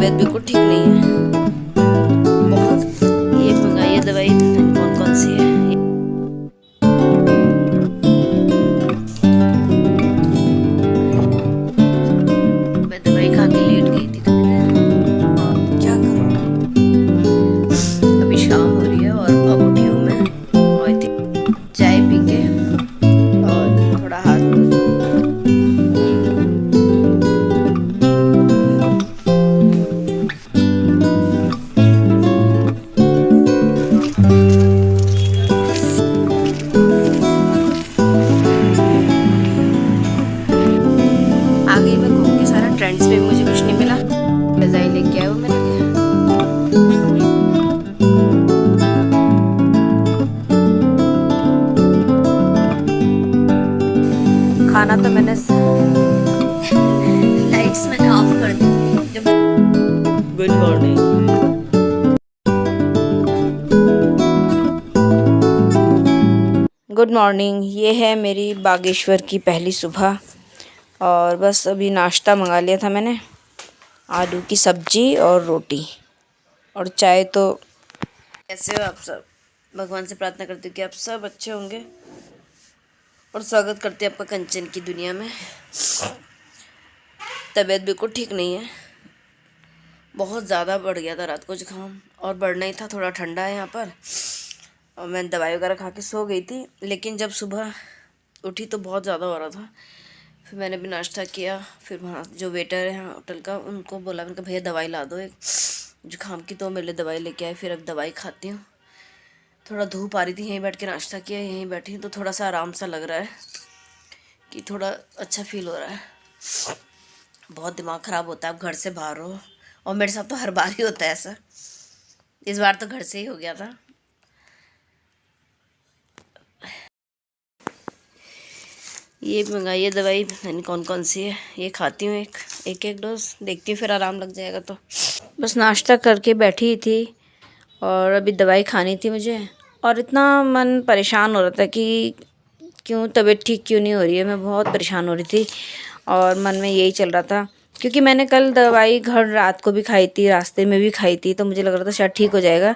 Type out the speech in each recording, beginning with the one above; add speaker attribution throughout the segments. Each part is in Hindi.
Speaker 1: तबीयत बिल्कुल ठीक नहीं है। बहुत ये मंगाई है दवाई, कौन कौन सी है। मैं दवाई खा के लेट गई थी थोड़ी देर, और क्या करूं। अभी शाम हो रही है और अब उठी हूँ मैं, और चाय पी के और थोड़ा हाथ आ गई मैं घूम के। सारा ट्रेंड्स में मुझे कुछ नहीं मिला, रजाई लेके आया वो मेरे लिए। खाना तो मैंने लाइट्स मैंने ऑफ कर दी जब। Good morning. Good morning. ये है मेरी बागेश्वर की पहली सुबह, और बस अभी नाश्ता मंगा लिया था मैंने, आलू की सब्जी और रोटी और चाय। तो कैसे हो आप सब? भगवान से प्रार्थना करती हूँ कि आप सब अच्छे होंगे, और स्वागत करते हैं आपका कंचन की दुनिया में। तबीयत बिल्कुल ठीक नहीं है, बहुत ज़्यादा बढ़ गया था रात को जुकाम, और बढ़ना ही था, थोड़ा ठंडा है यहाँ पर। और मैं दवाई वगैरह खा के सो गई थी, लेकिन जब सुबह उठी तो बहुत ज़्यादा हो रहा था। फिर मैंने भी नाश्ता किया, फिर वहाँ जो वेटर है होटल का, उनको बोला, मैंने कहा भैया दवाई ला दो एक जुकाम की, तो मेरे लिए दवाई लेके आए। फिर अब दवाई खाती हूँ। थोड़ा धूप आ रही थी, यहीं बैठ के नाश्ता किया, यहीं बैठी तो थोड़ा सा आराम सा लग रहा है, कि थोड़ा अच्छा फील हो रहा है। बहुत दिमाग ख़राब होता है आप घर से बाहर हो, और मेरे साथ तो हर बार ही होता है ऐसा। इस बार तो घर से ही हो गया था। ये मंगाई है दवाई, मैंने कौन कौन सी है, ये खाती हूँ एक डोज, देखती हूँ फिर आराम लग जाएगा। तो बस नाश्ता करके बैठी ही थी, और अभी दवाई खानी थी मुझे, और इतना मन परेशान हो रहा था कि क्यों तबीयत ठीक क्यों नहीं हो रही है। मैं बहुत परेशान हो रही थी, और मन में यही चल रहा था, क्योंकि मैंने कल दवाई घर रात को भी खाई थी, रास्ते में भी खाई थी, तो मुझे लग रहा था शायद ठीक हो जाएगा।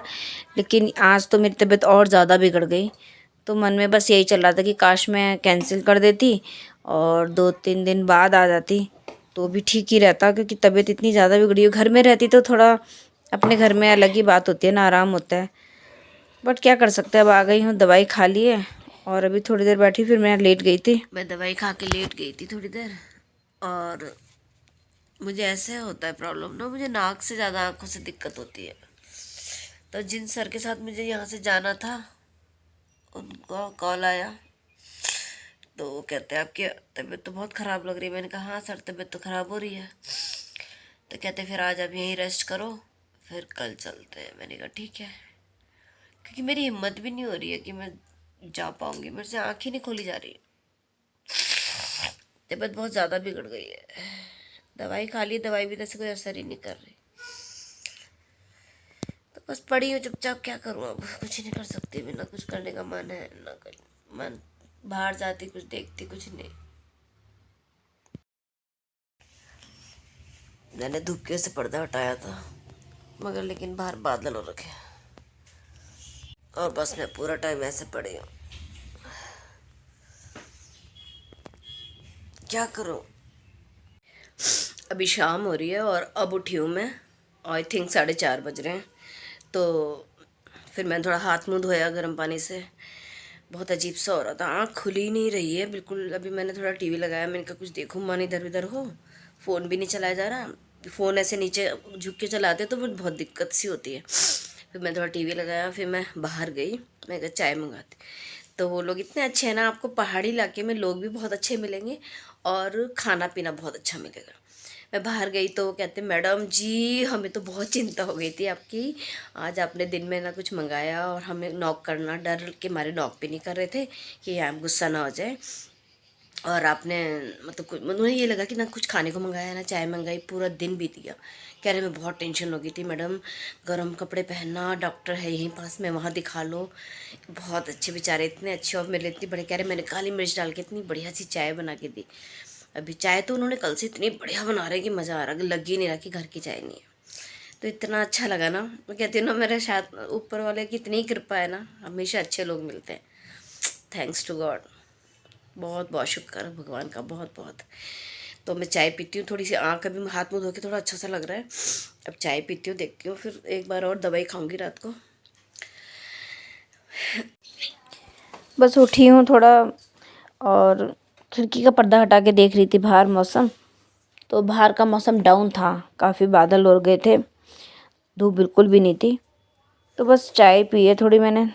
Speaker 1: लेकिन आज तो मेरी तबीयत और ज़्यादा बिगड़ गई। तो मन में बस यही चल रहा था कि काश मैं कैंसिल कर देती और 2-3 दिन बाद आ जाती, तो भी ठीक ही रहता, क्योंकि तबीयत इतनी ज़्यादा बिगड़ी है। घर में रहती तो थोड़ा, अपने घर में अलग ही बात होती है ना, आराम होता है। बट क्या कर सकते हैं, अब आ गई हूँ, दवाई खा ली है, और अभी थोड़ी देर बैठी, फिर मैं लेट गई थी। मैं दवाई खा के लेट गई थी थोड़ी देर, और मुझे ऐसे होता है प्रॉब्लम ना, मुझे नाक से ज़्यादा आँखों से दिक्कत होती है। तो जिन सर के साथ मुझे यहाँ से जाना था, उनका कॉल आया, तो वो कहते हैं आपकी तबीयत तो बहुत ख़राब लग रही है। मैंने कहा हाँ सर, तबीयत तो ख़राब हो रही है। तो कहते फिर आज आप यहीं रेस्ट करो, फिर कल चलते हैं। मैंने कहा ठीक है, क्योंकि मेरी हिम्मत भी नहीं हो रही है कि मैं जा पाऊँगी, मेरे से आँख ही नहीं खोली जा रही। तबीयत बहुत ज़्यादा बिगड़ गई है। दवाई खा ली, दवाई भी जैसे कोई असर ही नहीं कर रही। तो बस पड़ी हूँ चुपचाप, क्या करूँ अब, कुछ नहीं कर सकती। भी ना कुछ करने का मन है, ना कुछ मन, बाहर जाती कुछ देखती कुछ नहीं। मैंने धूप के से पर्दा हटाया था, मगर लेकिन बाहर बादल हो रखे, और बस मैं पूरा टाइम ऐसे पड़ी हूँ, क्या करूँ। अभी शाम हो रही है और अब उठी हूँ मैं, आई थिंक 4:30 बज रहे हैं। तो फिर मैंने थोड़ा हाथ मुँह धोया गर्म पानी से। बहुत अजीब सा हो रहा था, आँख खुली ही नहीं रही है बिल्कुल। अभी मैंने थोड़ा टीवी लगाया, मैंने कहा कुछ देखूँ, मन इधर उधर हो, फ़ोन भी नहीं चलाया जा रहा। फ़ोन ऐसे नीचे झुक के चलाते तो बहुत दिक्कत सी होती है। फिर मैं थोड़ा टीवी लगाया, फिर मैं बाहर गई, मैं कहा चाय मंगाती। तो वो लोग इतने अच्छे हैं ना, आपको पहाड़ी इलाके में लोग भी बहुत अच्छे मिलेंगे, और खाना पीना बहुत अच्छा मिलेगा। मैं बाहर गई तो वो कहते मैडम जी, हमें तो बहुत चिंता हो गई थी आपकी, आज आपने दिन में ना कुछ मंगाया, और हमें नॉक करना, डर के मारे नॉक भी नहीं कर रहे थे कि यहाँ गुस्सा ना हो जाए। और आपने मतलब कुछ, उन्हें ये लगा कि ना कुछ खाने को मंगाया ना चाय मंगाई, पूरा दिन बीत गया। कह रहे मैं बहुत टेंशन हो गई थी मैडम, गर्म कपड़े पहनना, डॉक्टर है यहीं पास में, वहाँ दिखा लो। बहुत अच्छे बेचारे, इतने अच्छे, और मेरे लिए इतनी बड़े, कह रहे मैंने काली मिर्च डाल के इतनी बढ़िया सी चाय बना के दी। अभी चाय तो उन्होंने कल से इतनी बढ़िया बना रहे कि मज़ा आ रहा, लग ही नहीं रहा कि घर की चाय नहीं है। तो इतना अच्छा लगा ना, मैं कहती हूँ ना मेरे शायद ऊपर वाले की इतनी कृपा है ना, हमेशा अच्छे लोग मिलते हैं। थैंक्स टू गॉड, बहुत बहुत शुक्र है भगवान का, बहुत बहुत। तो मैं चाय पीती हूँ, थोड़ी सी आँख अभी हाथ मुँह धो के थोड़ा अच्छा सा लग रहा है। अब चाय पीती हूँ, देखती हूँ, फिर एक बार और दवाई खाऊंगी रात को। बस उठी हूँ थोड़ा, और खिड़की का पर्दा हटा के देख रही थी बाहर मौसम। तो बाहर का मौसम डाउन था, काफ़ी बादल हो गए थे, धूप बिल्कुल भी नहीं थी। तो बस चाय पी है थोड़ी मैंने।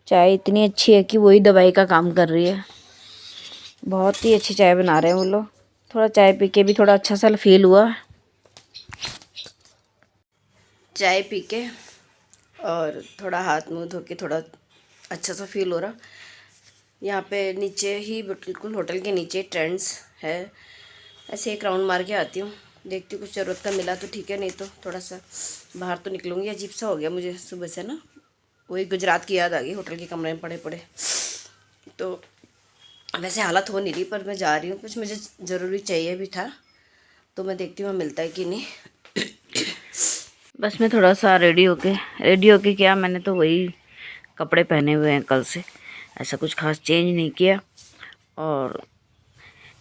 Speaker 1: चाय इतनी अच्छी है कि वही दवाई का काम कर रही है। बहुत ही अच्छी चाय बना रहे हैं वो लोग। थोड़ा चाय पी के भी थोड़ा अच्छा सा फील हुआ। चाय पी के और थोड़ा हाथ मुंह धो के थोड़ा अच्छा सा फील हो रहा। यहाँ पे नीचे ही बिल्कुल होटल के नीचे ट्रेंड्स है, ऐसे एक राउंड मार के आती हूँ, देखती हूँ कुछ ज़रूरत का मिला तो ठीक है, नहीं तो थोड़ा सा बाहर तो निकलूँगी। अजीब सा हो गया मुझे सुबह से ना, वही गुजरात की याद आ गई, होटल के कमरे में पड़े पड़े। तो वैसे हालत हो नहीं रही, पर मैं जा रही हूँ, कुछ मुझे ज़रूरी चाहिए भी था, तो मैं देखती हूँ मिलता है कि नहीं। बस मैं थोड़ा सा रेडी होके क्या, मैंने तो वही कपड़े पहने हुए हैं कल से, ऐसा कुछ खास चेंज नहीं किया। और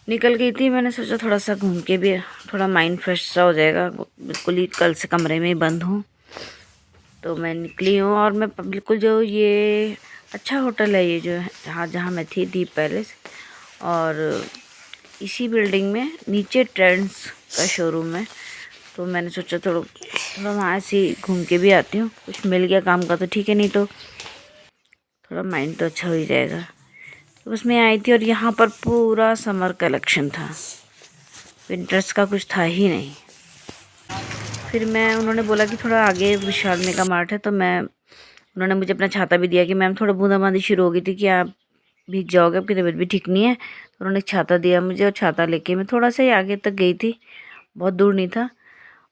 Speaker 1: निकल गई थी, मैंने सोचा थोड़ा सा घूम के भी थोड़ा माइंड फ्रेश सा हो जाएगा, बिल्कुल ही कल से कमरे में ही बंद हूँ। तो मैं निकली हूँ, और मैं बिल्कुल जो ये अच्छा होटल है ये जो है, जहाँ मैं थी, दीप पैलेस, और इसी बिल्डिंग में नीचे ट्रेंड्स का शोरूम है। तो मैंने सोचा थोड़ा वहाँ से घूम के भी आती हूँ, कुछ मिल गया काम का तो ठीक है, नहीं तो थोड़ा माइंड तो अच्छा हो ही जाएगा। तो बस मैं आई थी, और यहाँ पर पूरा समर कलेक्शन था, विंटर्स का कुछ था ही नहीं। फिर उन्होंने बोला कि थोड़ा आगे विशाल मेगा मार्ट है, तो उन्होंने मुझे अपना छाता भी दिया कि मैम थोड़ा बूंदाबांदी शुरू हो गई थी कि आप भीग जाओगे, आपकी तबीयत भी ठीक नहीं है। तो उन्होंने छाता दिया मुझे, और छाता लेके मैं थोड़ा सा ही आगे तक गई थी, बहुत दूर नहीं था,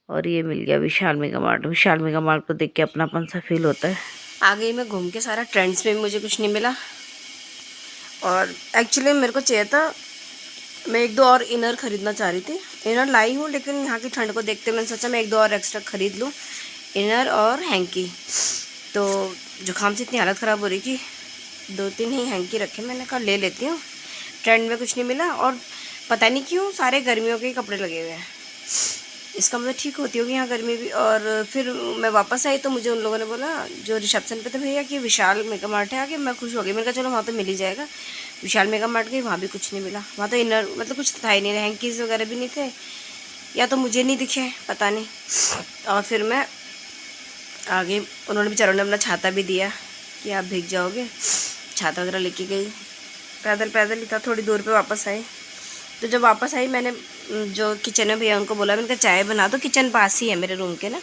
Speaker 1: और ये मिल गया विशाल मेगा मार्ट। विशाल मेगा मार्ट को देख के अपनापन सा फील होता है। आगे मैं घूम के सारा ट्रेंड्स में भी मुझे कुछ नहीं मिला, और एक्चुअली मेरे को चाहिए था, मैं एक दो और इनर ख़रीदना चाह रही थी। इनर लाई हूँ, लेकिन यहाँ की ठंड को देखते मैंने सोचा मैं एक दो और एक्स्ट्रा ख़रीद लूँ, इनर और हैंकी। तो जुकाम से इतनी हालत ख़राब हो रही थी, 2-3 ही हैंकी रखे, मैंने कहा ले लेती हूँ। ट्रेंड में कुछ नहीं मिला, और पता नहीं क्यों सारे गर्मियों के कपड़े लगे हुए हैं। इसका मतलब ठीक होती होगी यहाँ गर्मी भी। और फिर मैं वापस आई तो मुझे उन लोगों ने बोला जो रिसेप्शन पे थे, भैया कि विशाल मेगा मार्ट है आगे। मैं खुश हो गई, मैंने कहा चलो वहाँ तो मिल ही जाएगा। विशाल मेगा मार्ट गई, वहाँ भी कुछ नहीं मिला। वहाँ तो इनर मतलब कुछ था ही नहीं, हैंकीज़ वगैरह भी नहीं थे, या तो मुझे नहीं दिखे, पता नहीं। और फिर मैं आगे, उन्होंने बेचारों ने अपना छाता भी दिया कि आप भीग जाओगे, छाता वगैरह लेके गई। पैदल ही था, थोड़ी दूर पे वापस आई। तो जब वापस आई, मैंने जो किचन में भैया उनको बोला, मैंने कहा चाय बना दो, किचन पास ही है मेरे रूम के ना।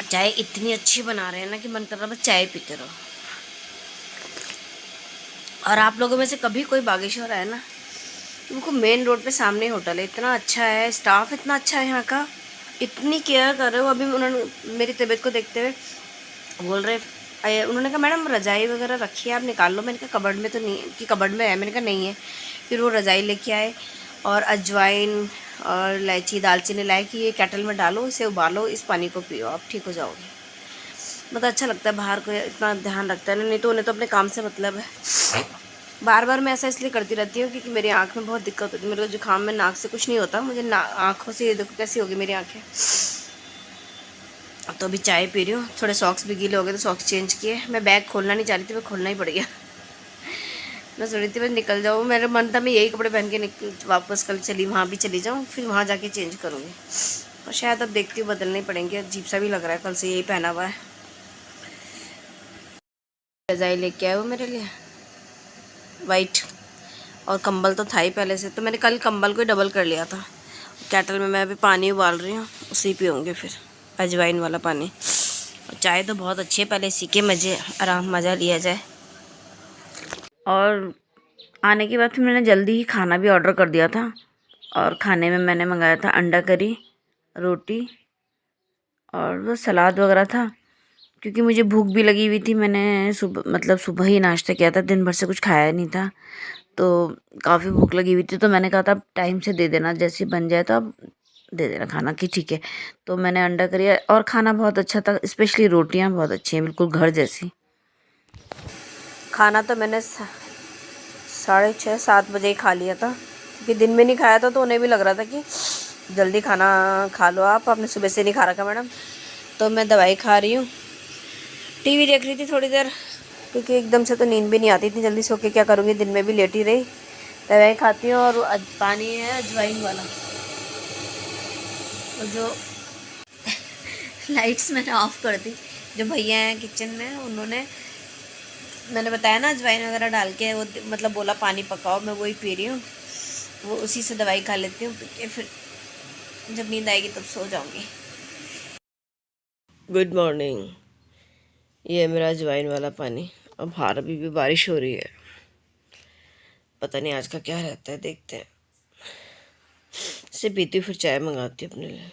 Speaker 1: चाय इतनी अच्छी बना रहे हैं ना कि मन कर रहा बस चाय पीते रहो। और आप लोगों में से कभी कोई बागेश्वर आए ना, उनको मेन रोड पे सामने होटल है, इतना अच्छा है, स्टाफ इतना अच्छा है यहाँ का, इतनी केयर कर रहे हो। अभी उन्होंने मेरी तबीयत को देखते हुए बोल रहे, उन्होंने कहा मैडम रज़ाई वगैरह रखी है, आप निकाल लो। मैंने कहा कबर्ड में तो नहीं कि कबर्ड में है, मैंने कहा नहीं है। फिर वो रज़ाई लेके आए, और अजवाइन और इलायची दालचीनी लाए कि ये केटल में डालो, इसे उबालो, इस पानी को पियो, आप ठीक हो जाओगे। मतलब अच्छा लगता है, बाहर को इतना ध्यान रखता है ना, नहीं तो उन्हें तो अपने काम से मतलब है। बार बार मैं ऐसा इसलिए करती रहती हूँ क्योंकि मेरी आँख में बहुत दिक्कत होती है। मेरे को जुकाम में नाक से कुछ नहीं होता, मुझे आँखों से देखो कैसी होगी मेरी आँखें। तो अभी चाय पी रही हूँ, थोड़े सॉक्स भी गीले हो गए तो सॉक्स चेंज किए। मैं बैग खोलना नहीं चाह रही थी, मैं खोलना ही पड़ गया। मैं सोच रही थी मैं निकल जाऊँ, मेरा मन था मैं यही कपड़े पहन के वापस कल वहाँ भी चली जाऊँ, फिर वहाँ जाके चेंज करूँगी। और शायद अब देखती हूँ बदलने ही पड़ेंगे, अजीब सा भी लग रहा है, कल से यही पहना हुआ है। रज़ाई लेके आए वो मेरे लिए वाइट, और कंबल तो था ही पहले से, तो मैंने कल कंबल को ही डबल कर लिया था। केटल में मैं अभी पानी उबाल रही हूँ, उसी पीऊँगी फिर, अजवाइन वाला पानी। और चाय तो बहुत अच्छी है, पहले इसी के मज़ा लिया जाए। और आने के बाद फिर मैंने जल्दी ही खाना भी ऑर्डर कर दिया था, और खाने में मैंने मंगाया था अंडा करी, रोटी, और वो सलाद वगैरह था। क्योंकि मुझे भूख भी लगी हुई थी, मैंने सुबह ही नाश्ता किया था, दिन भर से कुछ खाया नहीं था, तो काफ़ी भूख लगी हुई थी। तो मैंने कहा था टाइम से दे देना, जैसे बन जाए तो आप दे देना खाना कि ठीक है। तो मैंने अंडा करी और खाना बहुत अच्छा था, स्पेशली रोटियां बहुत अच्छी हैं, बिल्कुल घर जैसी। खाना तो मैंने 6:30-7 बजे ही खा लिया था, क्योंकि दिन में नहीं खाया था तो उन्हें भी लग रहा था कि जल्दी खाना खा लो, आपने सुबह से नहीं खा रखा मैडम। तो मैं दवाई खा रही हूँ, टीवी देख रही थी थोड़ी देर, क्योंकि एकदम से तो नींद भी नहीं आती इतनी जल्दी सो के, क्या करूँगी, दिन में भी लेटी रही। दवाई खाती हूँ और पानी है अजवाइन वाला। और जो लाइट्स मैंने ऑफ़ कर दी, जो भैया हैं किचन में, उन्होंने, मैंने बताया ना अजवाइन वगैरह डाल के, वो मतलब बोला पानी पकाओ, मैं वही पी रही हूँ। वो उसी से दवाई खा लेती हूँ, पी के फिर जब नींद आएगी तब सो जाऊँगी। Good morning. ये है मेरा अजवाइन वाला पानी। अब बाहर अभी भी बारिश हो रही है, पता नहीं आज का क्या रहता है, देखते हैं। इसे पीती हूँ, फिर चाय मंगाती हूँ अपने लिए।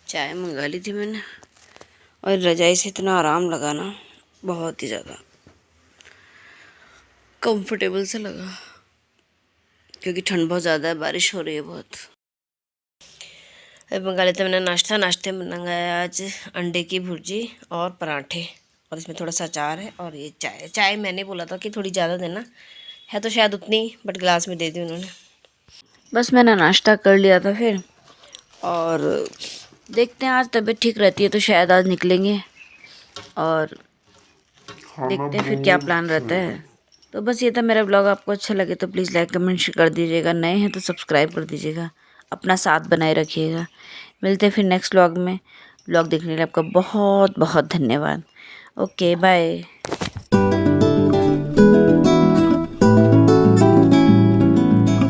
Speaker 1: चाय मंगा ली थी मैंने, और रजाई से इतना आराम लगा ना, बहुत ही ज़्यादा कंफर्टेबल से लगा, क्योंकि ठंड बहुत ज़्यादा है, बारिश हो रही है बहुत। अब मंगा लेते मैंने नाश्ते में मंगाया आज अंडे की भुर्जी और पराठे, और इसमें थोड़ा सा अचार है, और ये चाय मैंने बोला था कि थोड़ी ज़्यादा देना, है तो शायद उतनी, बट गिलास में दे दी उन्होंने। बस मैंने नाश्ता कर लिया था फिर, और देखते हैं, आज तबीयत ठीक रहती है तो शायद आज निकलेंगे, और देखते हैं फिर क्या प्लान रहता है। तो बस ये था मेरा ब्लॉग। आपको अच्छा लगे तो प्लीज़ लाइक कमेंट शेयर कर दीजिएगा, नए हैं तो सब्सक्राइब कर दीजिएगा, अपना साथ बनाए रखिएगा। मिलते हैं फिर नेक्स्ट व्लॉग में। व्लॉग देखने के लिए आपका बहुत बहुत धन्यवाद। Okay bye.